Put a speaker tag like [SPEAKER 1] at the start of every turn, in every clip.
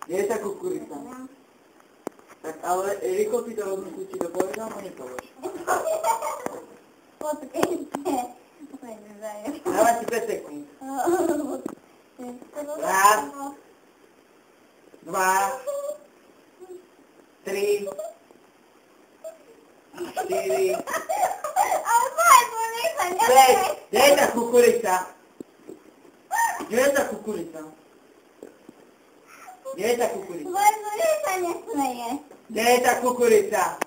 [SPEAKER 1] Kde je tá kukurica? Tak ale Eriko, ty to rozmyslíš, či to povieš, alebo nepovieš?
[SPEAKER 2] Počkejte.
[SPEAKER 1] Dávaj si 5 sekúnd. Raz. 2. 3. 4.
[SPEAKER 2] Ale poď, nech sa
[SPEAKER 1] 5. Kde je tá kukurica? Kde je tá kukurica? Kde je tá kukurica?
[SPEAKER 2] Poď, nech sa nesmeje.
[SPEAKER 1] Kde je tá kukurica?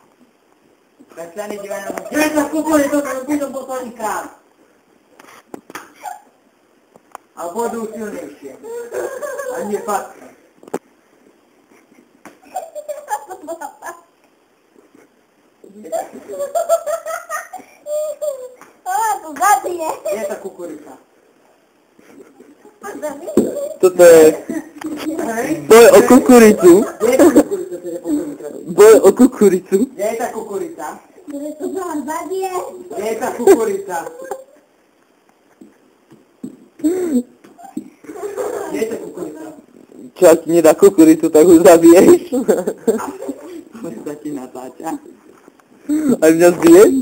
[SPEAKER 1] Tak sa nedívaj na to. Kde je tá kukurica? To budem posledný krát. A budú silnejšie. A nie patka.
[SPEAKER 2] Ona tu zabije.
[SPEAKER 1] Kde je tá kukurica?
[SPEAKER 3] Toto je boj o kukuricu.
[SPEAKER 1] Kde je tá kukurica? To je posledný krát.
[SPEAKER 3] Boj o kukuricu.
[SPEAKER 1] Kde je tá kukurica?
[SPEAKER 2] Kde to vám zabije.
[SPEAKER 1] Kde je tá kukurica? Kde je tá kukurica?
[SPEAKER 3] Čo ak ti nedá kukuricu, tak ho zabiješ.
[SPEAKER 1] Sa ti natáča.
[SPEAKER 3] A mňa zbiješ?